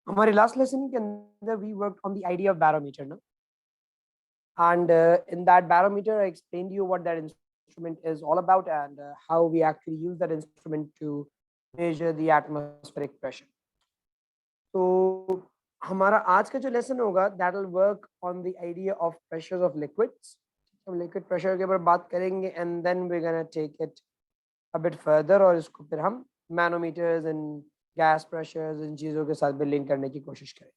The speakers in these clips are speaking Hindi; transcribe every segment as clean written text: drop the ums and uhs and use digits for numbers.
हमारे लास्ट लेसन के अंदर we work on the idea of barometer ना, and in that barometer I explained you what that instrument is all about, and how we actually use that instrument to measure the atmospheric pressure. तो हमारा आज का जो लेसन होगा that will work on the idea of pressures of liquids. हम लिक्विड प्रेशर के ऊपर बात करेंगे and then we're gonna take it a bit further, और इसको फिर हम मैनोमीटर्स एंड गैस प्रेशर्स इन चीज़ों के साथ भी लिंक करने की कोशिश करें.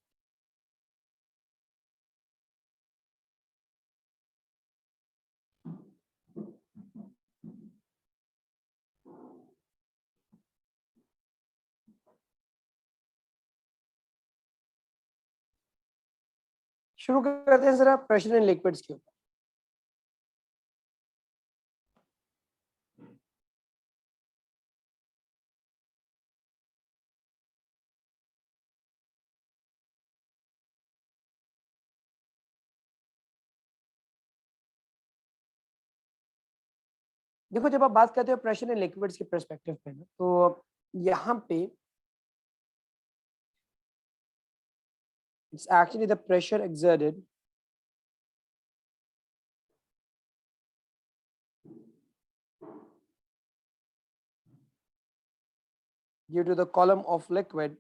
शुरू करते हैं जरा प्रेशर इन लिक्विड्स के ऊपर. देखो, जब आप बात करते हो प्रेशर इन लिक्विड्स के पर्सपेक्टिव पे ना, तो यहाँ पे it's actually the pressure exerted due to the column of liquid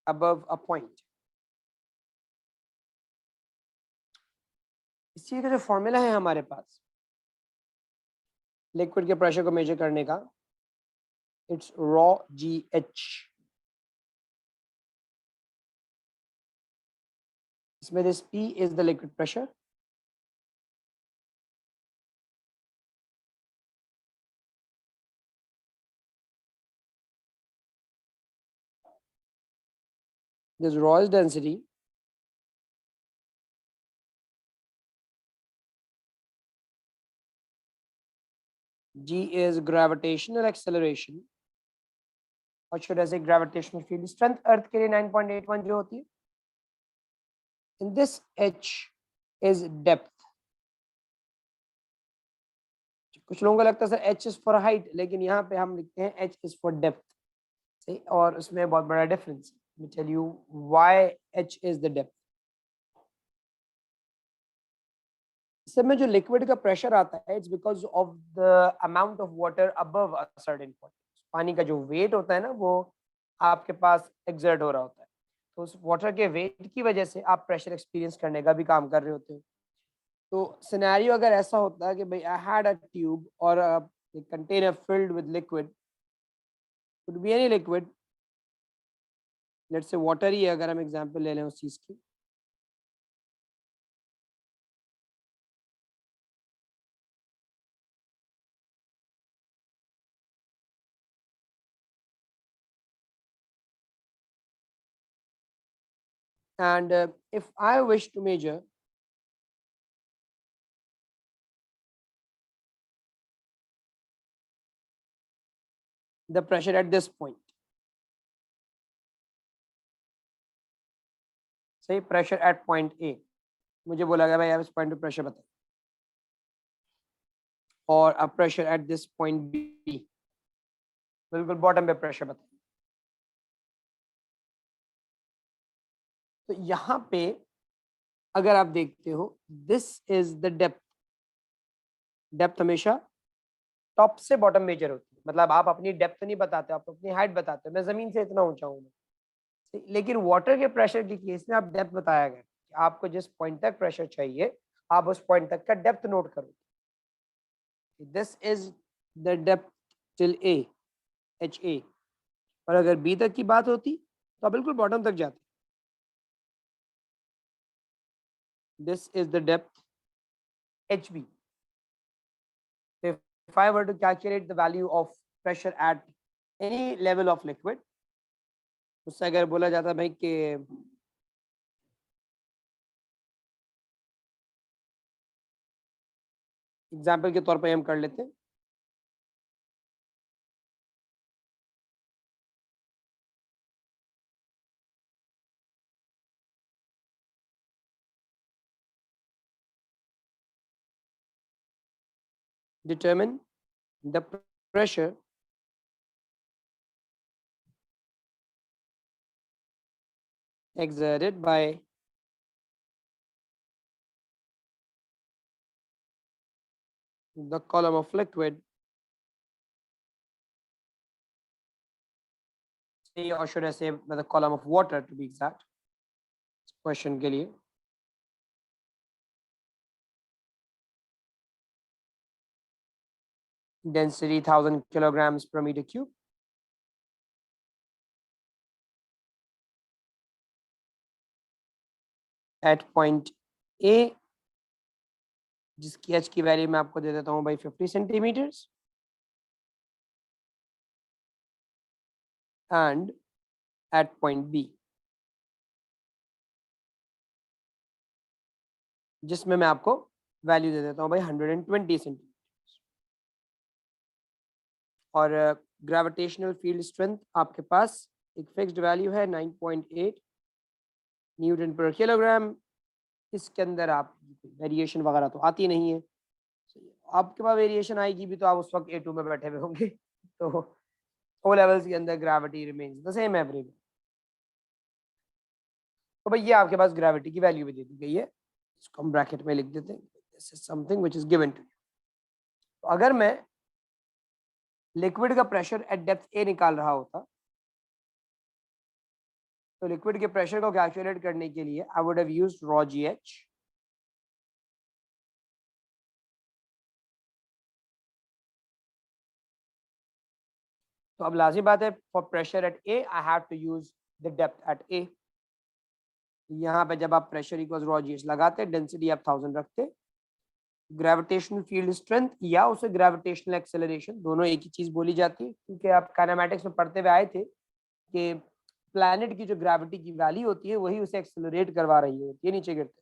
above a point. इस चीज का जो फॉर्मूला है हमारे पास लिक्विड के प्रेशर को मेजर करने का, इट्स रॉ GH. इसमें this P is the liquid pressure, this rho is density, G is gravitational acceleration, और should I say gravitational field strength अर्थ के लिए 9.81 जो होती है. In this H is depth. कुछ लोगों को लगता है sir H is for height, लेकिन यहाँ पे हम लिखते हैं H is for depth. सही, और उसमें बहुत बड़ा difference. Let me tell you why H is the depth. इसमें जो लिक्विड का प्रेशर आता है, it's because of the amount of water above a certain point. पानी का जो वेट होता है ना, वो आपके पास एक्सर्ट हो रहा होता है, तो उस वाटर के वेट की वजह से आप प्रेशर एक्सपीरियंस करने का भी काम कर रहे होते हो. तो सिनेरियो अगर ऐसा होता है कि भाई आई हैड अ ट्यूब और a container filled with liquid, could be any liquid, let's say water ही है अगर हम एग्जांपल ले लें उस चीज की. And if I wish to measure the pressure at this point, say pressure at point A, मुझे बोला गया भाई आप इस पॉइंट पे प्रेशर बताइए, और अब pressure at this point B, बिल्कुल बॉटम पे प्रेशर बताइए. तो यहाँ पे अगर आप देखते हो, this is the depth. Depth हमेशा टॉप से बॉटम मेजर होती है. मतलब आप अपनी डेप्थ नहीं बताते, आप अपनी हाइट बताते हो, मैं जमीन से इतना ऊंचा हूँ. लेकिन वाटर के प्रेशर के केस में आप डेप्थ बताया गया कि आपको जिस पॉइंट तक प्रेशर चाहिए, आप उस पॉइंट तक का डेप्थ नोट करो. This is the depth till A, HA. और अगर B तक की बात होती तो आप बिल्कुल बॉटम तक जाते. This is the depth HB. If I were to calculate the value of pressure at any level of liquid, उससे अगर बोला जाता भाई कि एग्जाम्पल के तौर पर हम कर लेते हैं। Determine the pressure exerted by the column of liquid, say, or should I say by the column of water to be exact, question के लिए। Density 1000 kilograms per meter cube. At point A, जिसकी h की वैल्यू मैं आपको दे देता हूँ भाई 50 centimetres, and at point B, जिसमें मैं आपको वैल्यू दे देता हूँ भाई 120 सेंटीमीटर। और ग्रेविटेशनल फील्ड स्ट्रेंथ आपके पास एक फिक्स्ड वैल्यू है 9.8 न्यूटन पर किलोग्राम। इसके अंदर आप वेरिएशन वगैरह तो आती नहीं है, आपके पास वेरिएशन आएगी भी तो आप उस वक्त A2 में बैठे हुए होंगे। तो ओ लेवल्स के अंदर gravity remains the same everywhere. तो भाई ये आपके पास ग्रेविटी की वैल्यू भी दे दी गई है, इसको हम ब्रैकेट में लिख देते हैं, this is something which is given to. तो अगर मैं लिक्विड का प्रेशर एट डेप्थ ए निकाल रहा होता, तो लिक्विड के प्रेशर को कैलकुलेट करने के लिए I would have used rho GH. तो अब लाजिम बात है, for pressure at A I have to use the depth at A. यहाँ पे जब आप प्रेशर इक्वल्स रॉ जीएच लगाते, डेंसिटी आप 1000 रखते, ग्रेविटेशनल फील्ड स्ट्रेंथ या उसे ग्रेविटेशनल एक्सेलरेशन, दोनों एक ही चीज बोली जाती है, क्योंकि आप काइनेमैटिक्स में पढ़ते हुए आए थे कि प्लैनेट की जो ग्रेविटी की वैल्यू होती है वही उसे एक्सेलरेट करवा रही होती है नीचे गिरते।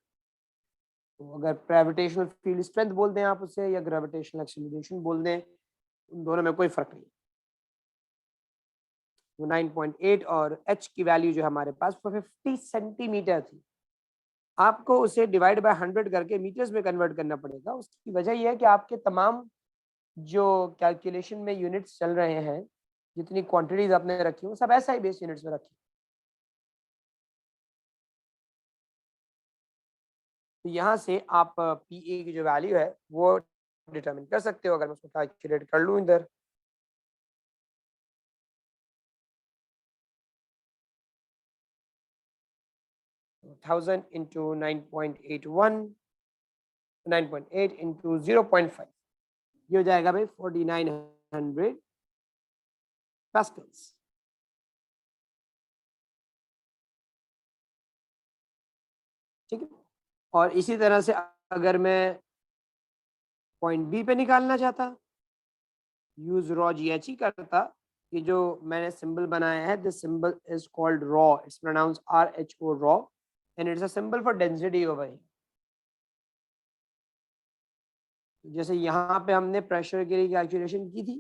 तो अगर ग्रेविटेशनल फील्ड स्ट्रेंथ बोल दें आप उसे या ग्रेविटेशनल एक्सेलरेशन बोल दें, उन दोनों में कोई फर्क नहीं। तो 9.8 और h की वैल्यू जो हमारे पास 50 सेंटीमीटर थी, आपको उसे डिवाइड बाय 100 करके मीटर्स में कन्वर्ट करना पड़ेगा। उसकी वजह यह है कि आपके तमाम जो कैलकुलेशन में यूनिट्स चल रहे हैं, जितनी क्वांटिटीज आपने रखी वो सब ऐसा ही बेस यूनिट्स में रखी। तो यहाँ से आप पीए की जो वैल्यू है वो डिटरमिन कर सकते हो। अगर मैं उसको कैलकुलेट कर लूँ इधर, तो 1000 इंटू 9.81, 9.8 इंटू 0.5, ये हो जाएगा भाई 4900 पास्कल्स। ठीक है। और इसी तरह से अगर मैं पॉइंट बी पे निकालना चाहता, यूज रॉ जीएच ही करता, ये जो मैंने सिंबल बनाया है, this symbol is called rho, it's pronounce RHO rho, and it's a symbol for density over here. जैसे यहाँ पे हमने प्रेशर के लिए कैलकुलेशन की थी,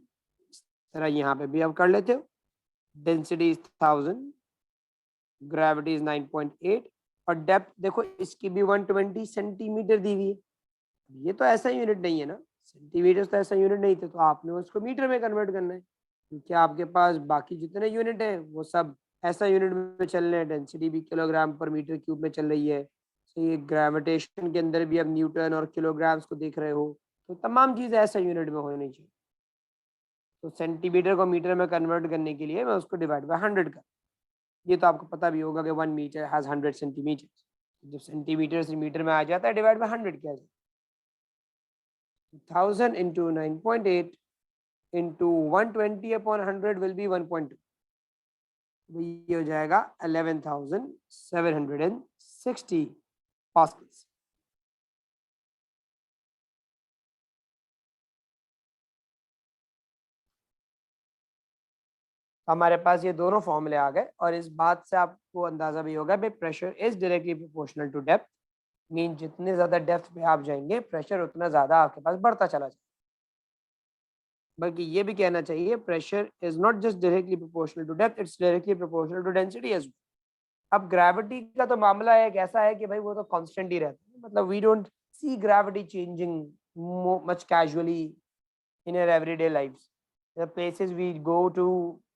इस तरह यहाँ पे भी आप कर लेते हो। डेंसिटी इज 1000, ग्रेविटी इज 9.8, और डेप्थ देखो इसकी भी 120 सेंटीमीटर दी हुई है। ये तो ऐसा यूनिट नहीं है ना, सेंटीमीटर तो ऐसा यूनिट नहीं थे, तो आपने उसको मीटर में कन्वर्ट करना है, क्योंकि आपके पास बाकी जितने यूनिट है वो सब ऐसा यूनिट में चल रहे हैं। डेंसिटी भी किलोग्राम पर मीटर क्यूब में चल रही है, तो ये ग्रेविटेशन के अंदर भी अब न्यूटन और किलोग्राम्स को देख रहे हो, तो तमाम चीज़ ऐसा यूनिट में होनी चाहिए। तो सेंटीमीटर को मीटर में कन्वर्ट करने के लिए मैं उसको डिवाइड बाय 100 कर, ये तो आपको पता भी होगा कि 1 मीटर हैज 100 सेंटीमीटर। जब सेंटीमीटर से मीटर में आ जाता है, डिवाइड बाय 100 किया जाता है। 1000 into 9.8 into 120 upon 100 will be 1.2, ये हो जाएगा 11,760 पास्कल्स। हमारे पास ये दोनों फॉर्मूले आ गए, और इस बात से आपको अंदाजा भी होगा भाई pressure is directly proportional to depth, mean जितने ज्यादा डेप्थ पे आप जाएंगे प्रेशर उतना ज्यादा आपके पास बढ़ता चला जाए। बल्कि ये भी कहना चाहिए pressure is not just directly proportional to depth, it's directly proportional to density as well. अब ग्रेविटी का तो मामला एक ऐसा है कि भाई वो तो कांस्टेंट ही रहता है, मतलब we don't see gravity changing much casually in our everyday lives. The places we go to,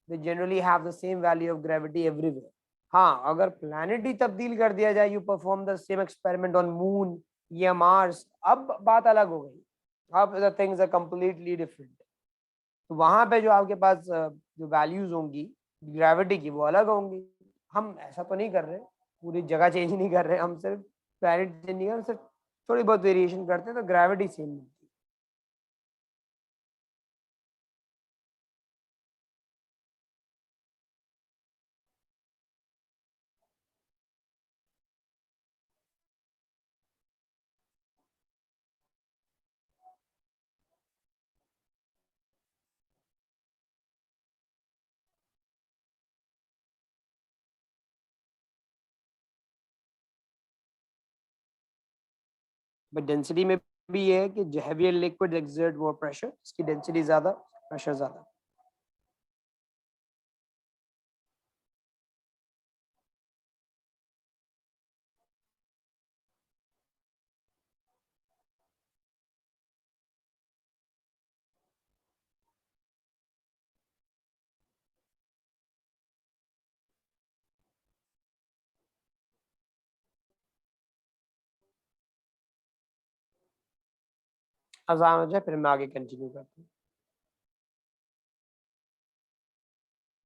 they generally have the same value of gravity everywhere. हाँ, अगर planet ही तब्दील कर दिया जाए, you perform the same experiment on moon या Mars, अब बात अलग हो गई। अब the things are completely different. तो वहां पे जो आपके पास जो वैल्यूज होंगी ग्रेविटी की वो अलग होंगी। हम ऐसा तो नहीं कर रहे, पूरी जगह चेंज नहीं कर रहे, हम सिर्फ प्लैनेट चेंज नहीं कर रहे, सिर्फ थोड़ी बहुत वेरिएशन करते हैं तो ग्रेविटी सेम मिलती है। बट डेंसिटी में भी ये है कि heavier liquid exert more pressure, इसकी डेंसिटी ज्यादा, प्रेशर ज्यादा। आसान हो जाए फिर मैं आगे कंटिन्यू करता हूँ।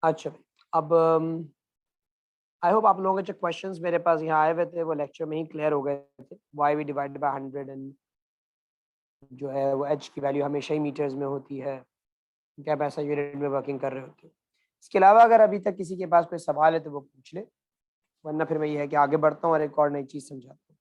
अच्छा भाई, अब आई होप आप लोगों के जो क्वेश्चंस मेरे पास यहाँ आए हुए थे वो लेक्चर में ही क्लियर हो गए थे। Why we divide by 100 and जो है वो एच की वैल्यू हमेशा ही मीटर्स में होती है, क्या आप ऐसा यूनिट में वर्किंग कर रहे होते हैं। इसके अलावा अगर अभी तक किसी के पास कोई सवाल है तो वो पूछ ले, वरना फिर मैं ये है कि आगे बढ़ता हूँ और एक और नई चीज़ समझाता हूँ।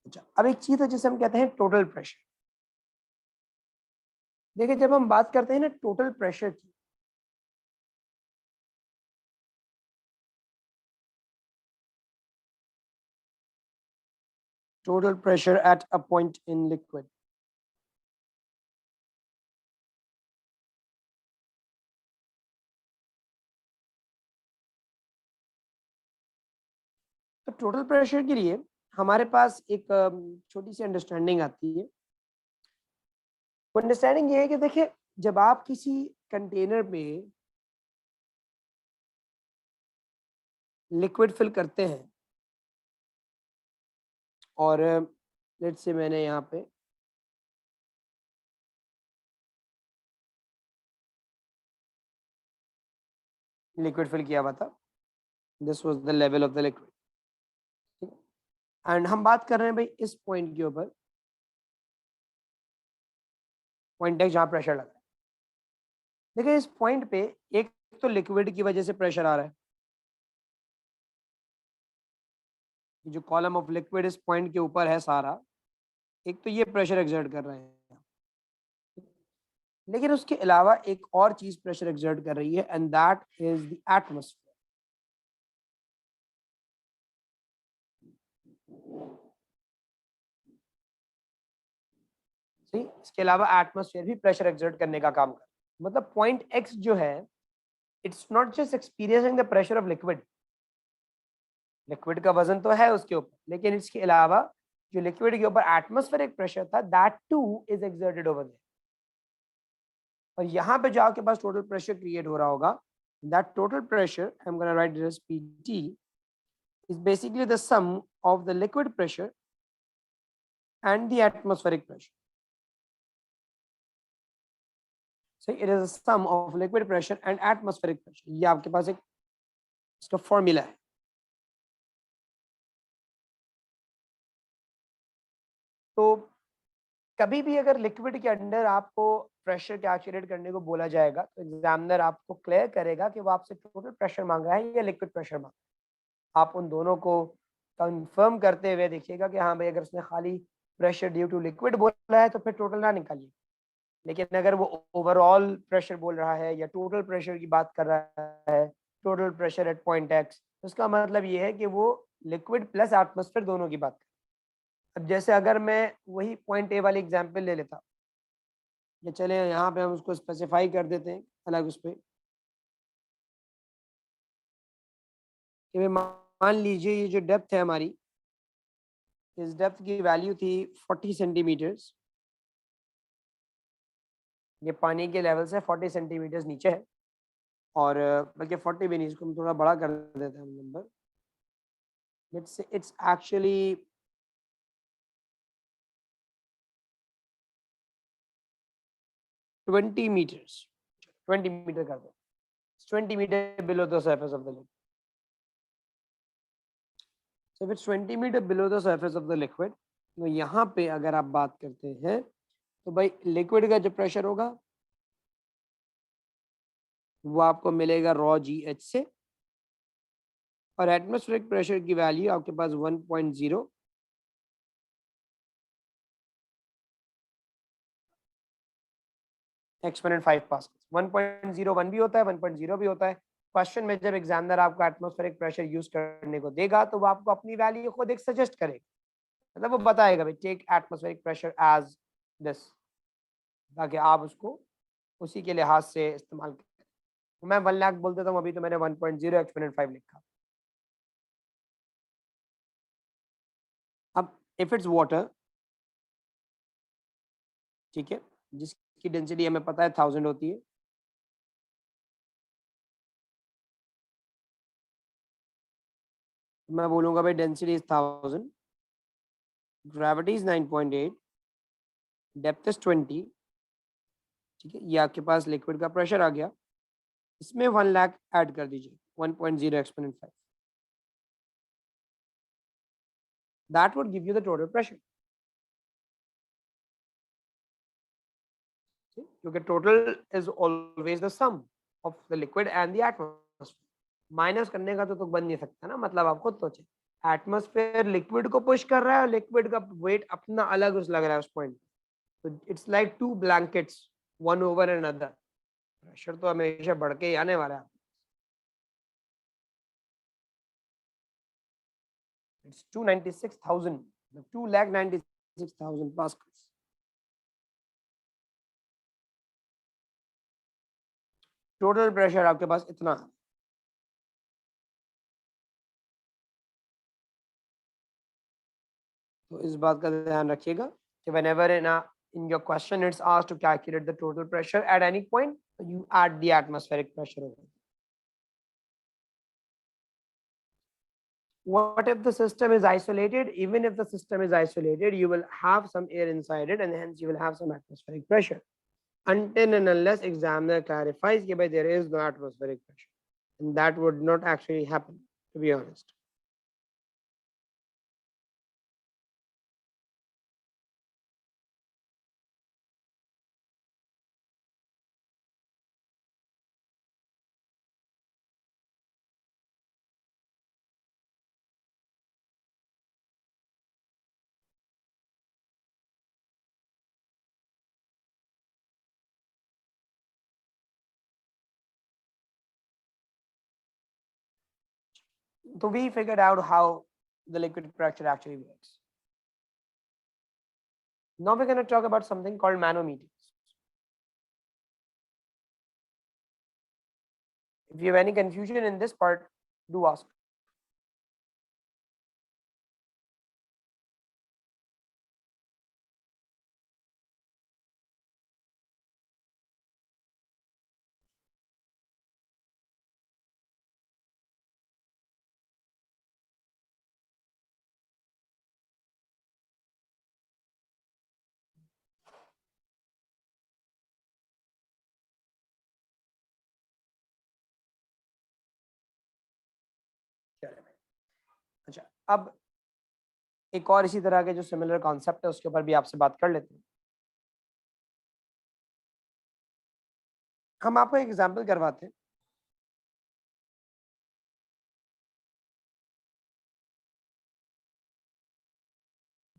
अच्छा, अब एक चीज़ है जिसे हम कहते हैं टोटल प्रेशर। देखिए, जब हम बात करते हैं ना टोटल प्रेशर की, total pressure at a point in liquid, तो टोटल प्रेशर के लिए हमारे पास एक छोटी सी अंडरस्टैंडिंग आती है। वो अंडरस्टैंडिंग ये है कि देखिए, जब आप किसी कंटेनर में लिक्विड फिल करते हैं और लेट्स से मैंने यहाँ पे लिक्विड फिल किया हुआ था, this was the level of the liquid, and हम बात कर रहे हैं भाई इस पॉइंट के ऊपर, पॉइंट है जहाँ प्रेशर लगा है। देखिए, इस पॉइंट पे एक तो लिक्विड की वजह से प्रेशर आ रहा है, जो कॉलम ऑफ लिक्विड इस पॉइंट के ऊपर है सारा, एक तो ये प्रेशर एक्सर्ट कर रहे हैं, लेकिन उसके अलावा एक और चीज प्रेशर एक्सर्ट कर रही है and that is the atmosphere. इसके अलावा एटमॉस्फेयर भी प्रेशर एक्सर्ट करने का काम कर, मतलब पॉइंट एक्स जो है, it's not just experiencing the pressure of liquid, liquid का वजन तो है उसके ऊपर, लेकिन इसके अलावा जो लिक्विड के ऊपर एटमॉस्फेरिक प्रेशर था that too is exerted over there. और यहाँ पे जो आपके पास टोटल प्रेशर क्रिएट हो रहा होगा, that total pressure I am gonna write this PT is basically the sum of the liquid pressure and the atmospheric pressure. सही, it is sum of liquid pressure and atmospheric pressure, ये आपके पास एक इसका फॉर्मूला है। तो कभी भी अगर लिक्विड के अंडर आपको प्रेशर कैलकुलेट करने को बोला जाएगा तो एग्जामिनर आपको क्लियर करेगा कि वो आपसे टोटल प्रेशर मांगा है या लिक्विड प्रेशर मांगा। आप उन दोनों को कंफर्म करते हुए देखिएगा कि हाँ भाई, अगर उसने खाली प्रेशर ड्यू टू लिक्विड बोला है तो फिर टोटल ना निकालिए, लेकिन अगर वो ओवरऑल प्रेशर बोल रहा है या टोटल प्रेशर की बात कर रहा है, total pressure at point x, तो उसका मतलब ये है कि वो लिक्विड प्लस एटमॉस्फेयर दोनों की बात कर। अब जैसे अगर मैं वही पॉइंट ए वाली एग्जांपल ले लेता, या चले यहाँ पे हम उसको स्पेसिफाई कर देते हैं अलग उस पर, कि भाई मान लीजिए ये जो डेप्थ है हमारी, इस डेप्थ की वैल्यू थी 40 सेंटीमीटर्स। ये पानी के लेवल से 40 सेंटीमीटर्स नीचे है, और बल्कि 40 भी नहीं, इसको हम थोड़ा बड़ा कर देते हैं number. Let's say it's actually 20 metres, 20 metre कर दो, 20 metre below the surface of the liquid. So if it's 20 metre below the surface of the liquid, तो यहाँ पे अगर आप बात करते हैं तो भाई लिक्विड का जो प्रेशर होगा वो आपको मिलेगा रॉ जी एच से, और एटमॉस्फेरिक प्रेशर की वैल्यू आपके पास 1.0 एक्सपोनेंट 5 पास्कल। 1.01 भी होता है, 1.0 भी होता है। क्वेश्चन में जब एग्जामिनर आपको एटमॉस्फेरिक प्रेशर यूज करने को देगा तो वो आपको अपनी वैल्यू खुद एक सजेस्ट करेगा, मतलब वो बताएगा भाई take atmospheric pressure as this, ताकि आप उसको उसी के लिहाज से इस्तेमाल करें। मैं 1 लाख बोल देता हूँ, अभी तो मैंने 1.0 एक्सपोनेंट 5 लिखा। अब इफ इट्स वाटर, ठीक है, जिसकी डेंसिटी हमें पता है 1000 होती है, मैं बोलूंगा भाई density is 1000, gravity is 9.8, depth is 20, ठीक है, ये आपके पास लिक्विड का प्रेशर आ गया। इसमें 1 लाख ऐड कर दीजिए, 1.0 exponent 5, that would give you the total pressure. क्योंकि total is always the sum of the liquid and the atmosphere, minus करने का तो बन नहीं सकता ना, मतलब आप खुद सोचें, एटमॉस्फेयर लिक्विड को पुश कर रहा है और लिक्विड का वेट अपना अलग उस लग रहा है उस पॉइंट, तो it's like two blankets one over another, pressure तो हमेशा बढ़ के ही आने वाला है। It's 296,000, 2,96,000 Pascal's. टोटल प्रेशर आपके पास इतना है। तो इस बात का ध्यान रखिएगा कि whenever in your question it's asked to calculate the total pressure at any point, you add the atmospheric pressure over. What if the system is isolated? Even if the system is isolated, you will have some air inside it, and hence you will have some atmospheric pressure. Until and unless examiner clarifies that there is no atmospheric pressure, and that would not actually happen, to be honest. So we figured out how the liquid pressure actually works. Now we're going to talk about something called manometers. If you have any confusion in this part, do ask. अच्छा, अब एक और इसी तरह के जो सिमिलर कॉन्सेप्ट है उसके ऊपर भी आपसे बात कर लेते हैं। हम आपको एक एग्जांपल करवाते हैं।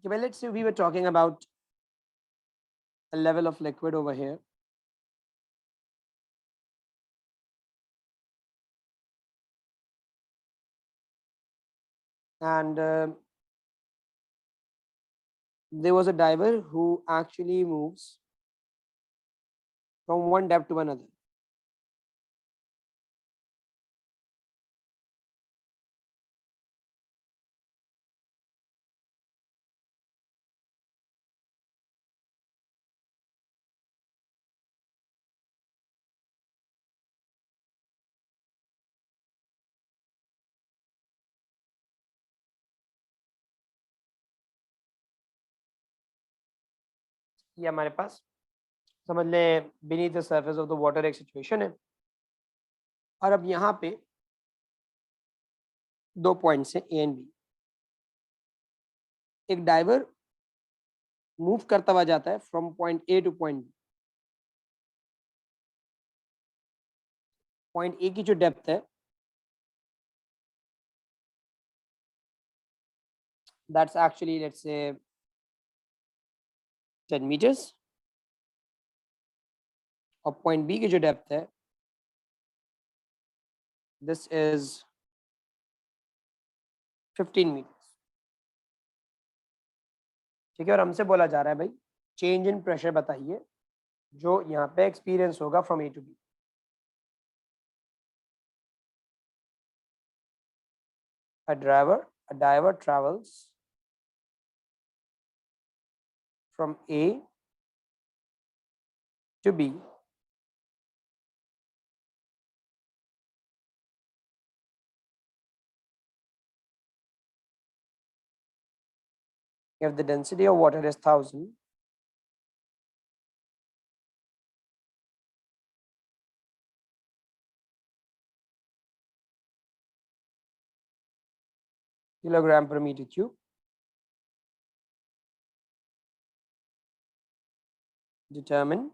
कि let's say we were talking about a level of liquid over here. And there was a diver who actually moves from one depth to another. ये हमारे पास समझ लें beneath the surface of the water एक सिचुएशन है, और अब यहाँ पे दो पॉइंट्स हैं ए एंड बी। एक डाइवर मूव करता हुआ जाता है from point A to point B. Point A की जो डेप्थ है that's actually let's say 10 meters, और पॉइंट बी की जो डेप्थ है दिस इज 15 meters। ठीक है, और हमसे बोला जा रहा है भाई चेंज इन प्रेशर बताइए जो यहाँ पे एक्सपीरियंस होगा from A to B. A diver travels from A to B if the density of water is 1000 kilogram per meter cube, determine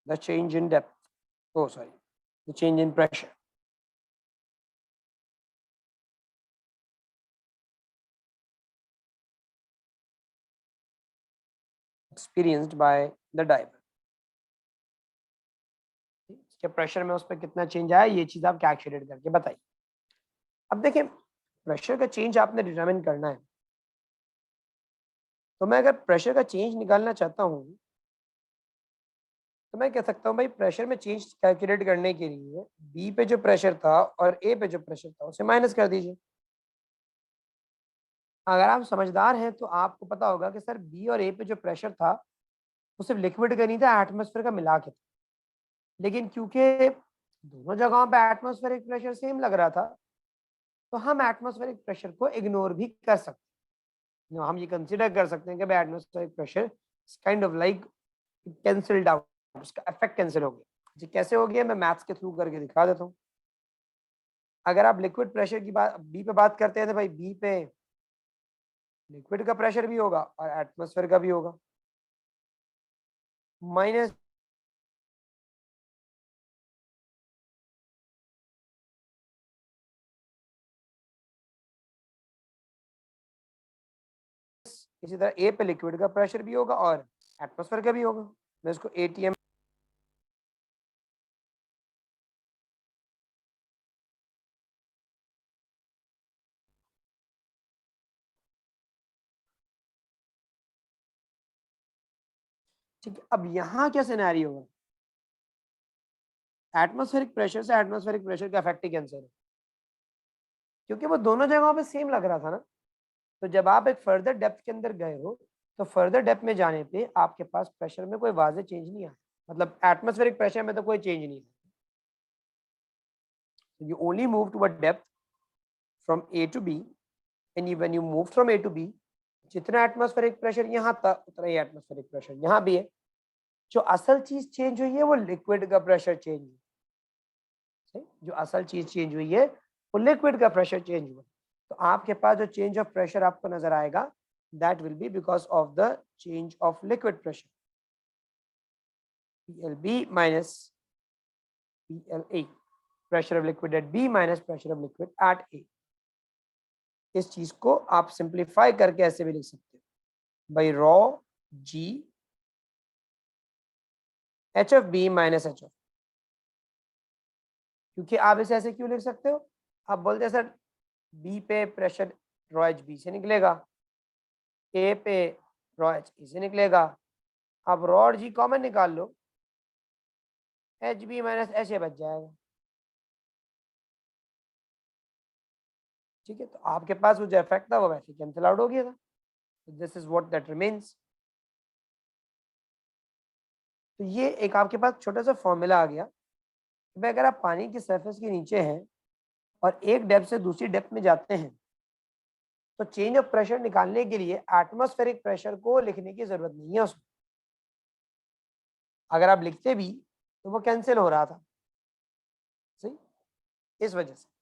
the change in depth, the change in pressure। experienced by the diver। इसके प्रेशर में उस पर कितना चेंज आया, ये चीज आप कैलकुलेट करके बताइए। अब देखिए प्रेशर का चेंज आपने डिटरमिन करना है, तो मैं अगर प्रेशर का चेंज निकालना चाहता हूँ तो मैं कह सकता हूँ भाई प्रेशर में चेंज कैलकुलेट करने के लिए बी पे जो प्रेशर था और ए पे जो प्रेशर था उसे माइनस कर दीजिए। अगर आप समझदार हैं तो आपको पता होगा कि सर बी और ए पे जो प्रेशर था वो सिर्फ लिक्विड का नहीं था, एटमॉस्फेयर का मिला के था। लेकिन क्योंकि दोनों जगहों पे एटमॉस्फेरिक प्रेशर सेम लग रहा था तो हम एटमॉस्फेरिक प्रेशर को इग्नोर भी कर सकते हैं। हम ये कंसिडर कर सकते हैं कि भाई atmospheric pressure kind of like cancelled out, उसका इफेक्ट कैंसिल हो गया। जी कैसे हो गया, मैं मैथ्स के थ्रू करके दिखा देता हूँ। अगर आप लिक्विड प्रेशर की बात बी पे बात करते हैं तो भाई बी पे लिक्विड का प्रेशर भी होगा और एटमॉस्फेयर का भी होगा, माइनस इसी तरह ए पे लिक्विड का प्रेशर भी होगा और एटमॉस्फेयर का भी होगा। मैं इसको एटीएम ठीक है। अब यहाँ क्या सिनेरियो होगा, एटमॉस्फेरिक प्रेशर से एटमॉस्फेरिक प्रेशर का इफेक्ट ही कैंसिल है क्योंकि वो दोनों जगहों पे सेम लग रहा था ना। तो जब आप एक फर्दर डेप्थ के अंदर गए हो तो फर्दर डेप्थ में जाने पे आपके पास प्रेशर में कोई वाज़ेह चेंज नहीं आया, मतलब एटमॉस्फेरिक प्रेशर में तो कोई चेंज नहीं है। You only move to a depth from A to B, and when you move from A to B, जितना एटमॉस्फेरिक प्रेशर यहाँ था उतना ही एटमॉस्फेरिक प्रेशर यहाँ भी है। जो असल चीज चेंज हुई है वो लिक्विड का प्रेशर चेंज हुआ, जो असल चीज चेंज हुई है वो लिक्विड का प्रेशर चेंज हुआ। तो आपके पास जो चेंज ऑफ प्रेशर आपको नजर आएगा that will be because of the change of liquid pressure, PLB minus PLA, pressure of liquid at B minus pressure of liquid at A। इस चीज को आप सिंप्लीफाई करके ऐसे भी लिख सकते हो by rho g h of B minus h of, क्योंकि आप इसे ऐसे क्यों लिख सकते हो, आप बोलते हैं सर बी पे प्रेशर रॉ एच बी से निकलेगा, ए पे रॉ एच ई से निकलेगा, अब रॉ और जी कॉमन निकाल लो, H B minus H A बच जाएगा। ठीक है, तो आपके पास वो जो इफेक्ट था वो वैसे कैंसिल आउट हो गया था, this is what that remains. तो ये एक आपके पास छोटा सा फॉर्मूला आ गया कि भाई अगर आप पानी की सरफेस के नीचे हैं और एक डेप्थ से दूसरी डेप्थ में जाते हैं तो चेंज ऑफ प्रेशर निकालने के लिए एटमॉस्फेरिक प्रेशर को लिखने की जरूरत नहीं है उसमें, अगर आप लिखते भी तो वो कैंसिल हो रहा था, सही, इस वजह से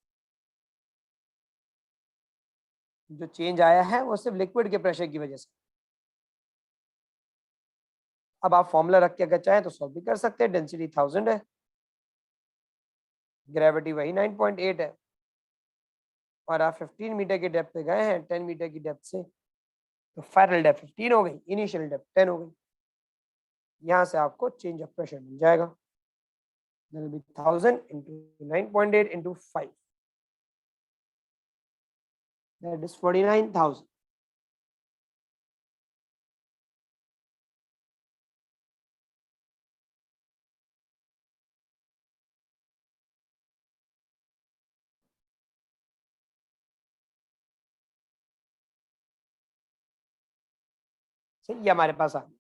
जो चेंज आया है वो सिर्फ लिक्विड के प्रेशर की वजह से। अब आप फॉर्मूला रख के अगर चाहें तो सॉल्व भी कर सकते हैं, डेंसिटी 1000 है, ग्रेविटी वही 9.8 है, और आप 15 मीटर की डेप्थ पे गए हैं 10 मीटर की डेप्थ से, तो फाइनल डेप्थ 15 हो गई, इनिशियल डेप्थ 10 हो गई, यहाँ से आपको चेंज ऑफ प्रेशर मिल जाएगा, that will be 1000 into 9.8 into 5, that is 49,000। सही, ये हमारे पास आ गया।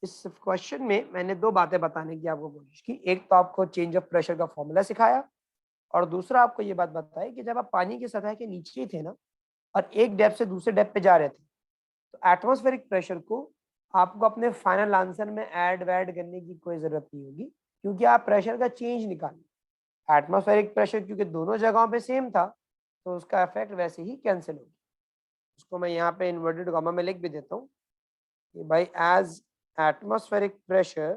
इस क्वेश्चन में मैंने दो बातें बताने की आपको कोशिश की, एक तो आपको चेंज ऑफ प्रेशर का फॉर्मूला सिखाया, और दूसरा आपको ये बात बताई कि जब आप पानी की सतह के नीचे थे ना और एक डेप्थ से दूसरे डेप्थ पे जा रहे थे, तो एटमॉस्फेरिक प्रेशर को आपको अपने फाइनल आंसर में ऐड वैड करने की कोई जरूरत नहीं होगी, क्योंकि आप प्रेशर का चेंज निकालें। एटमॉस्फेरिक प्रेशर क्योंकि दोनों जगहों पे सेम था, तो उसका इफेक्ट वैसे ही कैंसिल होगी। उसको मैं यहाँ पे इन्वर्टेड कॉमा में लिख भी देता हूँ कि भाई as atmospheric pressure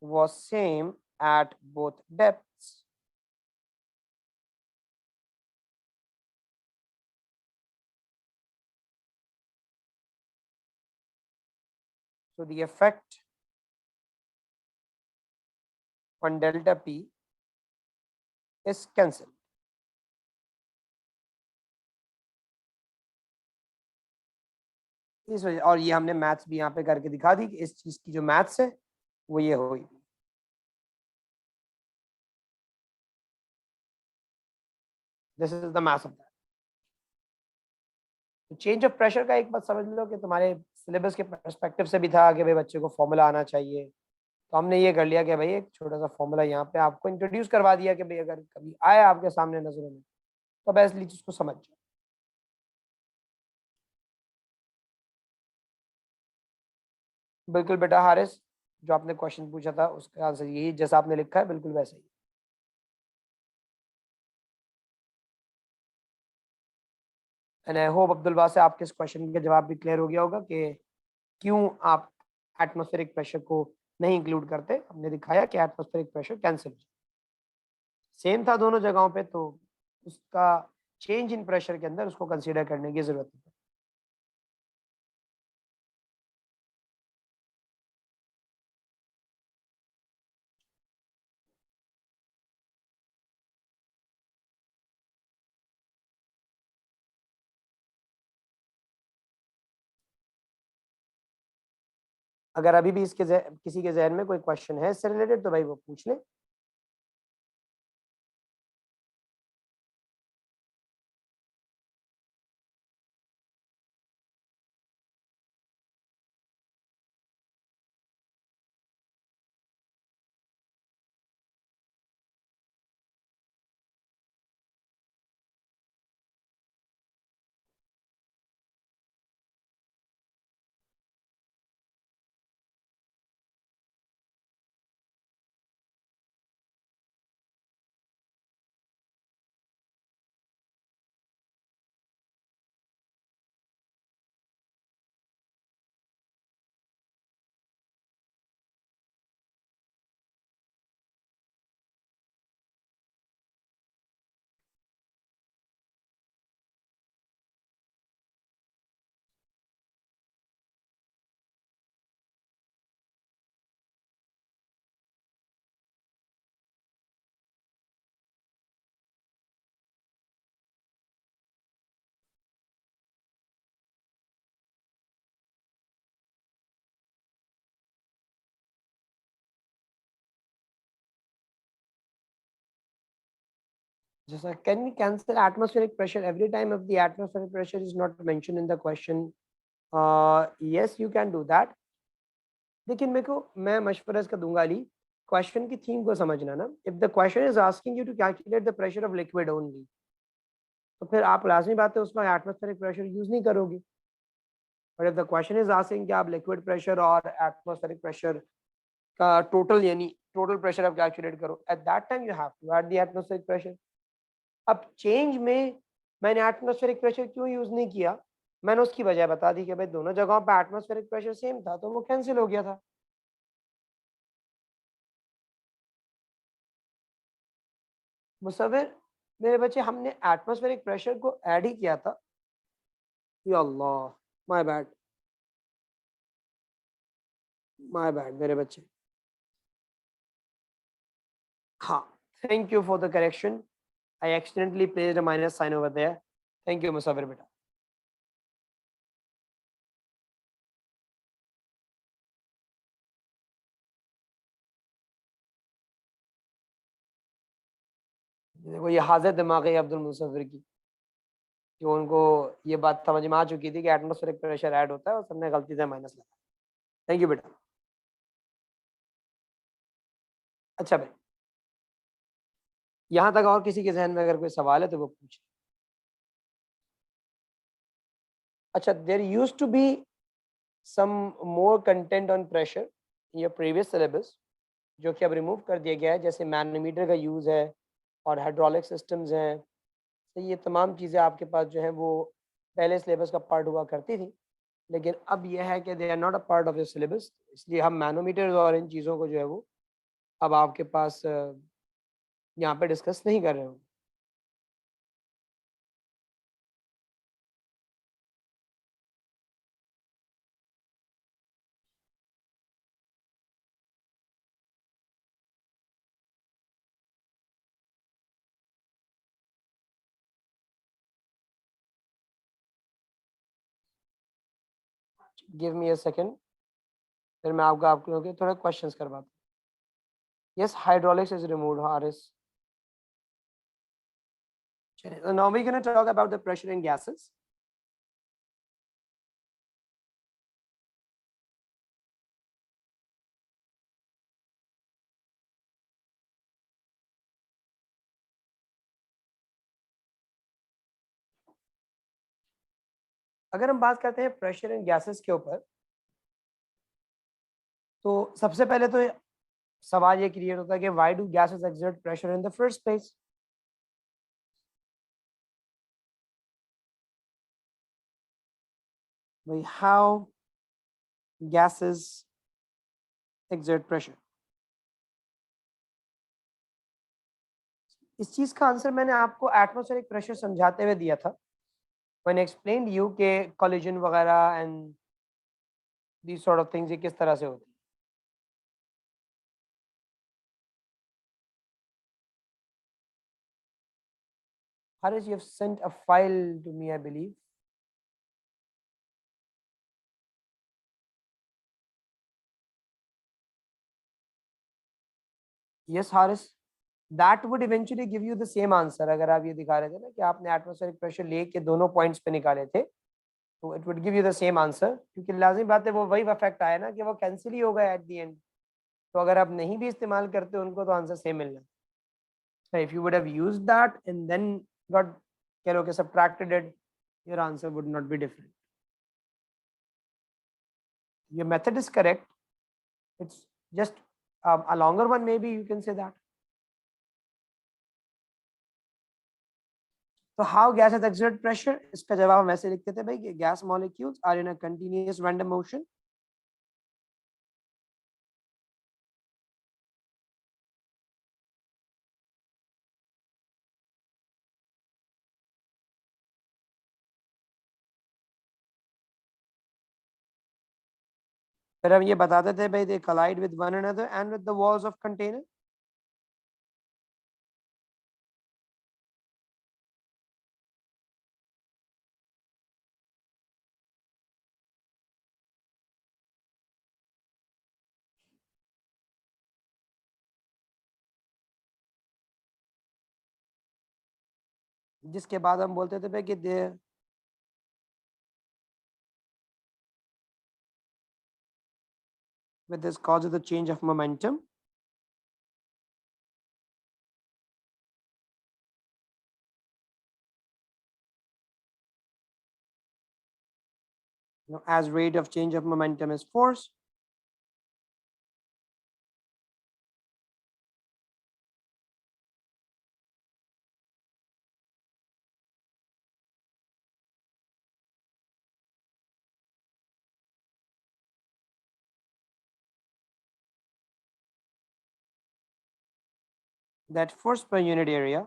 was same at both depths, so the effect on delta P is cancelled। इस वजह, और ये हमने मैथ्स भी यहाँ पे करके दिखा दी कि इस चीज की जो मैथ्स है वो ये हुई। This is the maths of that. Change of pressure का एक बात समझ लो कि तुम्हारे सिलेबस के पर्सपेक्टिव से भी था कि भाई बच्चे को फॉर्मूला आना चाहिए, तो हमने ये कर लिया कि भाई एक छोटा सा फॉर्मूला यहाँ पे आपको इंट्रोड्यूस करवा दिया कि भाई अगर कभी आए आपके सामने नजरों में तो बस लीजिए उसको समझ जाओ। बिल्कुल बेटा हारिस, जो आपने क्वेश्चन पूछा था उसका आंसर यही जैसा आपने लिखा है बिल्कुल वैसे ही। एंड आई होप अब्दुल बास से आपके इस क्वेश्चन का जवाब भी क्लियर हो गया होगा कि क्यों आप एटमॉस्फेरिक प्रेशर को नहीं इंक्लूड करते। हमने दिखाया कि एटमॉस्फेरिक प्रेशर कैंसिल सेम था दोनों जगहों पे, तो उसका चेंज इन प्रेशर के अंदर उसको कंसीडर करने की जरूरत नहीं। अगर अभी भी किसी के जहन में कोई क्वेश्चन है इससे रिलेटेड तो भाई वो पूछ ले। जैसा can we cancel atmospheric pressure every time if the atmospheric pressure is not mentioned in the question? Yes, you can do that. लेकिन मेरे को मैं मशवरा इसका दूंगा अली, क्वेश्चन की थीम को समझना ना. If the question is asking you to calculate the pressure of liquid only, तो फिर आप लाजमी बात है उसमें एटमॉस्फेरिक प्रेशर यूज नहीं करोगे. But if the question is asking कि आप लिक्विड प्रेशर और एटमॉस्फेरिक प्रेशर का टोटल यानी टोटल प्रेशर आप कैलकुलेट करो, at that time you have to add the atmospheric pressure. अब चेंज में मैंने एटमॉस्फेरिक प्रेशर क्यों यूज नहीं किया, मैंने उसकी वजह बता दी कि भाई दोनों जगहों पे एटमॉस्फेरिक प्रेशर सेम था तो वो कैंसिल हो गया था. मुसव्विर, मेरे बच्चे हमने एटमॉस्फेरिक प्रेशर को ऐड ही किया था. या Allah, my bad, my bad मेरे बच्चे. हाँ, thank you for the correction. I accidentally placed a minus sign over there. Thank you Musawwir बेटा. देखो ये हाजिर दिमाग है अब्दुल मुसव्विर की, कि उनको ये बात समझ में आ चुकी थी कि एटमॉस्फेरिक प्रेशर ऐड होता है और सबने गलती से माइनस लगाया. थैंक यू बेटा. अच्छा भाई, यहाँ तक और किसी के जहन में अगर कोई सवाल है तो वो पूछे. अच्छा, there used to be some more content on pressure in your previous syllabus, जो कि अब रिमूव कर दिया गया है, जैसे मैनोमीटर का यूज़ है और हाइड्रोलिक सिस्टम्स हैं. तो ये तमाम चीज़ें आपके पास जो है वो पहले सिलेबस का पार्ट हुआ करती थी, लेकिन अब यह है कि they are not a part of your syllabus, इसलिए हम मैनोमीटर्स और इन चीज़ों को जो है वो अब आपके पास यहाँ पे डिस्कस नहीं कर रहे हो. गिव मी अ सेकंड, फिर मैं आपको आप लोगों के थोड़े क्वेश्चंस करवाता हूँ. Yes, hydraulics is removed Haris. चलिए, now we gonna talk about the pressure in gases. अगर हम बात करते हैं प्रेशर इन गैसेस के ऊपर, तो सबसे पहले तो सवाल ये क्रिएट होता है कि why do gases exert pressure in the first place. भाई, हाउ गैसेस एक्सर्ट प्रेशर. इस चीज का आंसर मैंने आपको एटमॉस्फेरिक प्रेशर समझाते हुए दिया था. मैंने एक्सप्लेन यू के कोलिजन वगैरह and these sort of things ये किस तरह से होती है. Haris, you have sent a file to me, I believe. Yes, Haris. That would eventually give you the same answer. अगर आप ये दिखा रहे थे ना कि आपने एटमॉस्फेरिक प्रेशर लेके दोनों पॉइंट्स पे निकाले थे, तो it would give you the same answer, क्योंकि लाजिम बात है वो वही इफेक्ट आया ना कि वो कैंसिल ही हो गया एट द एंड. तो अगर आप नहीं भी इस्तेमाल करते उनको तो आंसर सेम मिलना. If you would have used that and then got कह लो कि subtracted it, your answer would not be different. Your method is correct. It's just a longer one, maybe you can say that. So how gases exert pressure? इसका जवाब हम ऐसे लिखते थे भाई कि gas molecules are in a continuous random motion. फिर हम ये बताते थे भाई they collide with one another and with the walls of container. जिसके बाद हम बोलते थे भाई कि there with this causes the change of momentum. Now, as rate of change of momentum is force, that force per unit area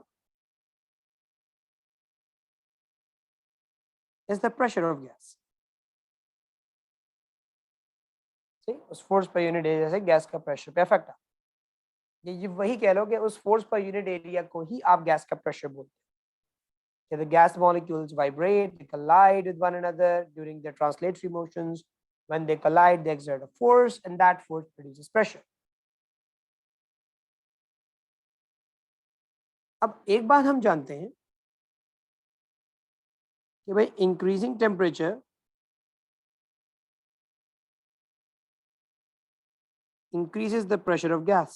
is the pressure of gas. See, उस फोर्स पर यूनिट एरिया से गैस का प्रेशर पे इफेक्ट आता है। ये वही कह लो कि उस फोर्स पर यूनिट एरिया को ही आप गैस का प्रेशर बोलते हैं। The gas molecules vibrate, they collide with one another during their translatory motions. When they collide, they exert a force, and that force produces pressure. अब एक बात हम जानते हैं कि भाई increasing temperature increases the pressure of gas.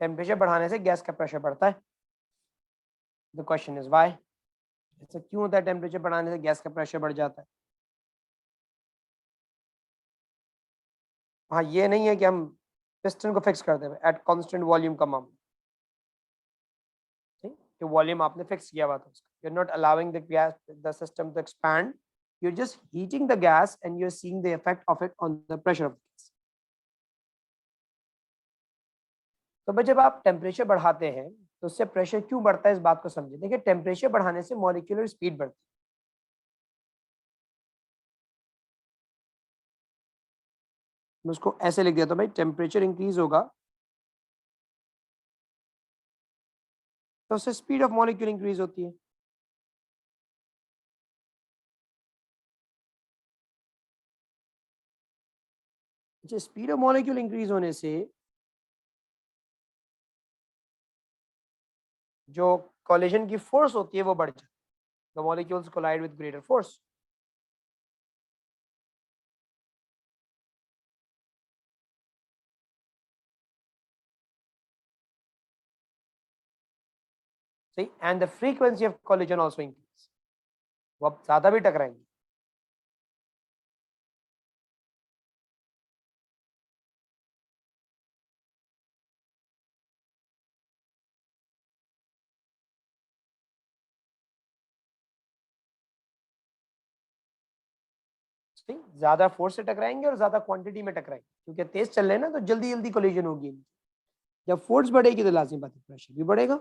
Temperature बढ़ाने से गैस का प्रेशर बढ़ता है। द क्वेश्चन इज व्हाई, ऐसा क्यों होता है? टेम्परेचर बढ़ाने से गैस का प्रेशर बढ़ जाता है। हाँ, ये नहीं है कि हम पिस्टन को फिक्स कर दें एट कांस्टेंट वॉल्यूम का मामला, ठीक, जो वॉल्यूम आपने फिक्स किया हुआ था उसका, you are not allowing the gas the system to expand, you are just heating the gas and you are seeing the effect of it on the pressure of gas. तो भाई जब आप टेम्परेचर बढ़ाते हैं तो उससे प्रेशर क्यों बढ़ता है, इस बात को समझिए। देखिए, टेम्परेचर बढ़ाने से मॉलिक्यूलर स्पीड बढ़ती है। मैं उसको ऐसे लिख देता हूँ, भाई टेम्परेचर इंक्रीज होगा तो उससे स्पीड ऑफ मॉलिक्यूल इंक्रीज होती है। स्पीड ऑफ मॉलिक्यूल इंक्रीज होने से जो कोलिजन की फोर्स होती है वो बढ़ जाती है। The molecules collide with greater force. सही, and the frequency of collision also increase, वो अब ज्यादा भी टकराएंगे। सही, ज्यादा फोर्स से टकराएंगे और ज्यादा क्वांटिटी में टकराएंगे, क्योंकि तेज चल रहे हैं ना, तो जल्दी जल्दी कोलिजन होगी। जब फोर्स बढ़ेगी तो लाजमी बात है प्रेशर भी बढ़ेगा।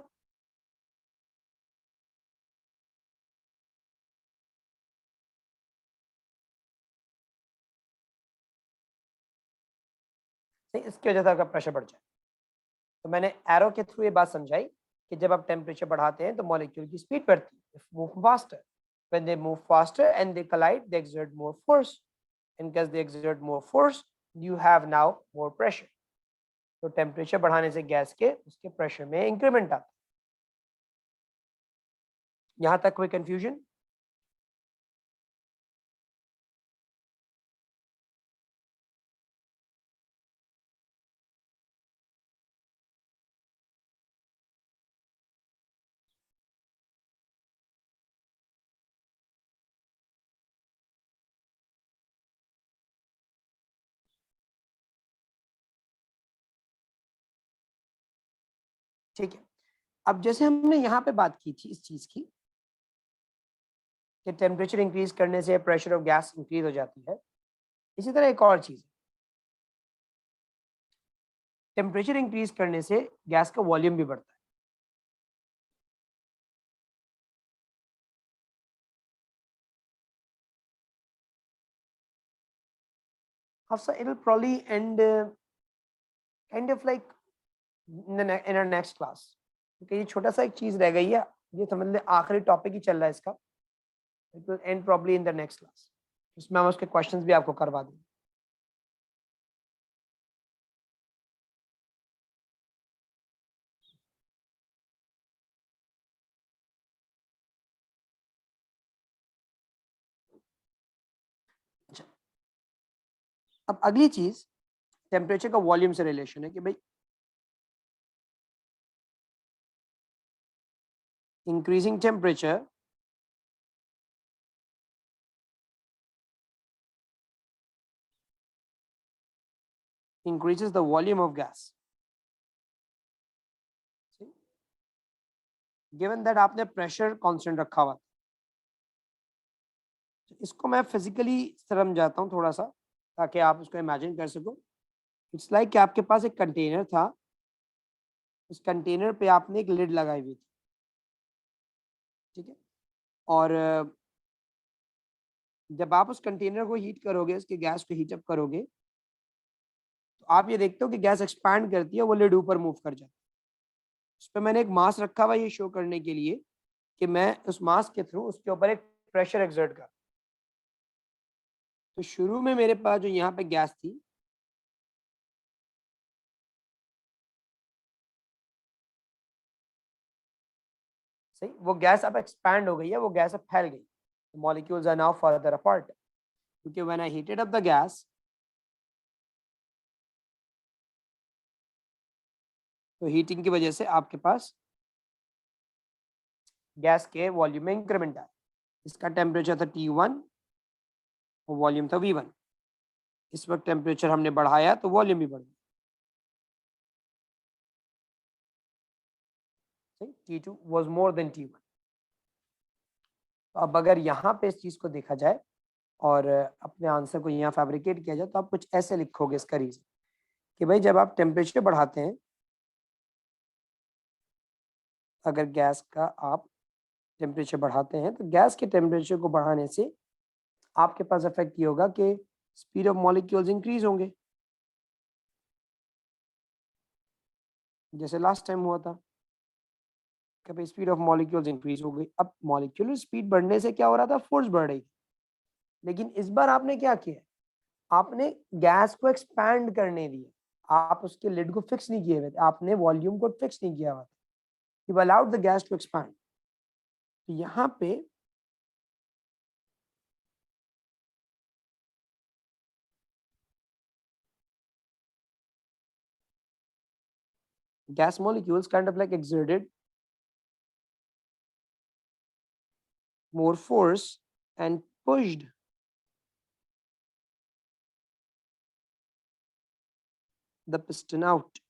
सही, इसकी वजह से आपका प्रेशर बढ़ जाए। तो मैंने एरो के थ्रू ये बात समझाई कि जब आप टेम्परेचर बढ़ाते हैं तो मॉलिक्यूल की स्पीड बढ़ती है, move faster. When they move faster and they collide, they exert more force. In case they exert more force, you have now more pressure. तो टेम्परेचर बढ़ाने से गैस के उसके प्रेशर में इंक्रीमेंट आता है। यहां तक कोई कंफ्यूजन? ठीक है, अब जैसे हमने यहाँ पे बात की थी इस चीज की कि टेम्परेचर इंक्रीज करने से प्रेशर ऑफ गैस इंक्रीज हो जाती है, इसी तरह एक और चीज, टेम्परेचर इंक्रीज करने से गैस का वॉल्यूम भी बढ़ता है। Also, it will probably end kind of like in our next class, क्योंकि ये छोटा सा एक चीज रह गई है, ये समझ ले आखिरी टॉपिक ही चल रहा है इसका। It will and probably in the next class, उसमें हम उसके क्वेश्चंस भी आपको करवा देंगे। अब अगली चीज टेम्परेचर का वॉल्यूम से रिलेशन है कि भाई increasing temperature increases the volume of gas. Given that आपने प्रेशर कांस्टेंट रखा हुआ, इसको मैं फिजिकली समझाता हूँ थोड़ा सा ताकि आप उसको इमेजिन कर सको। इट्स लाइक कि आपके पास एक कंटेनर था, उस कंटेनर पे आपने एक लिड लगाई हुई थी, ठीक है, और जब आप उस कंटेनर को हीट करोगे, उसके गैस को हीट अप करोगे, तो आप ये देखते हो कि गैस एक्सपैंड करती है, वो लिड ऊपर मूव कर जाती है। उस पर मैंने एक मास रखा हुआ ये शो करने के लिए कि मैं उस मास के थ्रू उसके ऊपर एक प्रेशर एक्सर्ट कर। तो शुरू में मेरे पास जो यहाँ पे गैस थी, सही, वो गैस अब एक्सपैंड हो गई है, वो गैस अब फैल गई, molecules are now further apart, क्योंकि when I heated up the gas, तो हीटिंग की वजह से आपके पास गैस के वॉल्यूम में इंक्रीमेंट आया। इसका टेम्परेचर था T1 और वॉल्यूम था V1। इस वक्त टेम्परेचर हमने बढ़ाया तो वॉल्यूम भी बढ़ गया। T2 was more than T1। तो अब अगर यहाँ पे इस चीज को देखा जाए और अपने आंसर को यहाँ फैब्रिकेट किया जाए, तो आप कुछ ऐसे लिखोगे इसका रीजन कि भाई जब आप टेम्परेचर बढ़ाते हैं, अगर गैस का आप टेम्परेचर बढ़ाते हैं, तो गैस के टेम्परेचर को बढ़ाने से आपके पास इफेक्ट ये होगा कि स्पीड ऑफ मॉलिक्यूल्स इंक्रीज होंगे, जैसे लास्ट टाइम हुआ था कि भाई स्पीड ऑफ मॉलिक्यूल्स इंक्रीज हो गई। अब मॉलिक्यूलर स्पीड बढ़ने से क्या हो रहा था, फोर्स बढ़ रही थी। लेकिन इस बार आपने क्या किया, आपने गैस को एक्सपैंड करने दिया, आप उसके लिड को फिक्स नहीं किए हुए थे, आपने वॉल्यूम को फिक्स नहीं किया हुआ था, you allowed the gas to expand. तो यहाँ पे gas molecules kind of like exerted more force and pushed the piston out।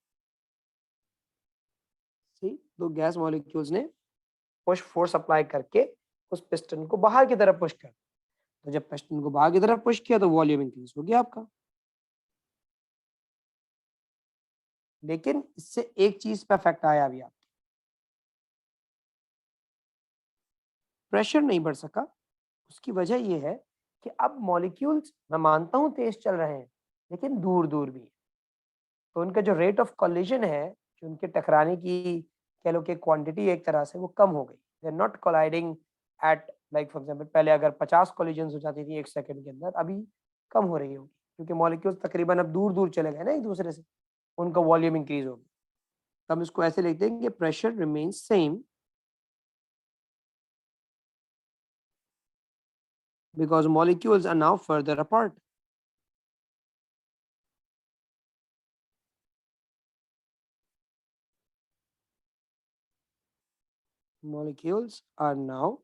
See, तो गैस मॉलिक्यूल्स ने पुश फोर्स अप्लाई करके उस पिस्टन को बाहर की तरफ पुश कर, तो जब पिस्टन को बाहर की तरफ पुश किया तो वॉल्यूम इंक्रीज हो गया आपका। लेकिन इससे एक चीज पे इफेक्ट आया अभी, आप प्रेशर नहीं बढ़ सका। उसकी वजह यह है कि अब मॉलिक्यूल्स, मैं मानता हूं तेज चल रहे हैं, लेकिन दूर दूर भी, तो उनका जो रेट ऑफ कॉलिजन है, जो उनके टकराने की कह लो कि क्वांटिटी एक तरह से वो कम हो गई। They are not colliding at, like for example पहले अगर 50 कॉलिजन्स हो जाती थी एक सेकंड के अंदर, अभी कम हो रही होगी, क्योंकि मॉलिक्यूल्स तकरीबन अब दूर दूर चले गए ना एक दूसरे से, उनका वॉल्यूम इंक्रीज हो गया। तो हम इसको ऐसे लिखते हैं कि pressure remains same because molecules are now further apart। Molecules are now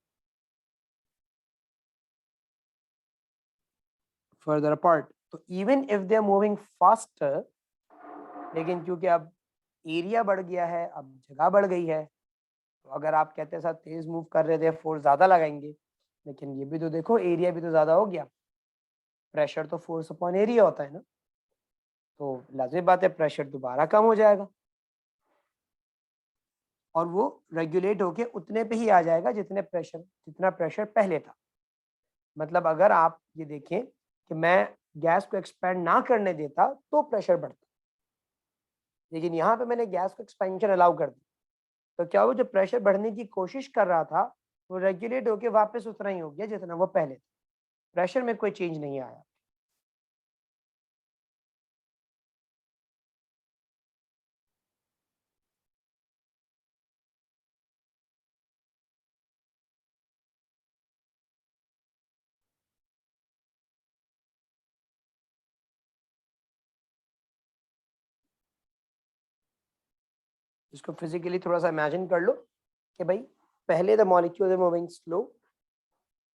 further apart। तो even if they are moving faster, लेकिन क्योंकि अब एरिया बढ़ गया है, अब जगह बढ़ गई है, तो अगर आप कहते हैं साथ तेज मूव कर रहे थे फोर्स ज्यादा लगाएंगे, लेकिन ये भी तो देखो एरिया भी तो ज्यादा हो गया। प्रेशर तो फोर्स अपॉन एरिया होता है ना, तो लाजिम बात है प्रेशर दोबारा कम हो जाएगा और वो रेगुलेट होके उतने पे ही आ जाएगा जितना प्रेशर पहले था। मतलब अगर आप ये देखें कि मैं गैस को एक्सपेंड ना करने देता तो प्रेशर बढ़ता, लेकिन यहाँ पे मैंने गैस को एक्सपेंशन अलाउ कर दी, तो क्या वो जो प्रेशर बढ़ने की कोशिश कर रहा था वो रेगुलेट होके वापस उतना ही हो गया जितना वो पहले था। प्रेशर में कोई चेंज नहीं आया। इसको फिजिकली थोड़ा सा इमेजिन कर लो कि भाई पहले the molecules are moving slow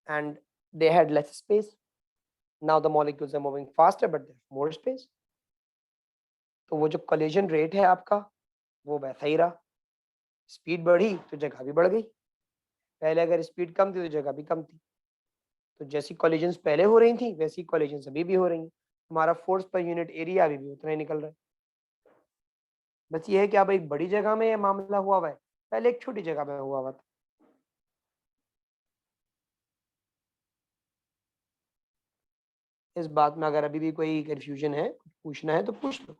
and they had less space. Now the molecules are moving faster but there's more space. तो वो जो collision rate है आपका वो वैसा ही रहा, स्पीड बढ़ी तो जगह भी बढ़ गई, पहले अगर स्पीड कम थी तो जगह भी कम थी, तो जैसी collisions पहले हो रही थी वैसी collisions अभी भी हो रही हैं, हमारा फोर्स पर यूनिट एरिया अभी भी उतना ही निकल रहा है। बस ये है कि अब एक बड़ी जगह में ये मामला हुआ है, पहले एक छोटी जगह में हुआ था। इस बात में अगर अभी भी कोई कंफ्यूजन है, कुछ पूछना है तो पूछ लो।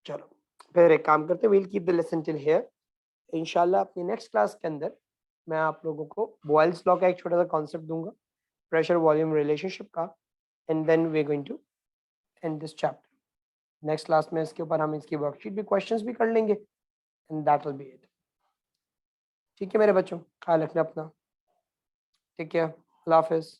चलो फिर एक काम करते हैं, we'll keep the lesson till here. इंशाल्लाह अपनी नेक्स्ट क्लास के अंदर मैं आप लोगों को बॉयल्स लॉ का एक छोटा सा कॉन्सेप्ट दूंगा, प्रेशर वॉल्यूम रिलेशनशिप का, and then we are going to end this chapter. Next class में इसके ऊपर हम इसकी वर्कशीट भी, क्वेश्चंस भी कर लेंगे, and that will be it. ठीक है मेरे बच्चों, ख्याल रखना अपना, ठीक है, अल्लाह हाफिज़।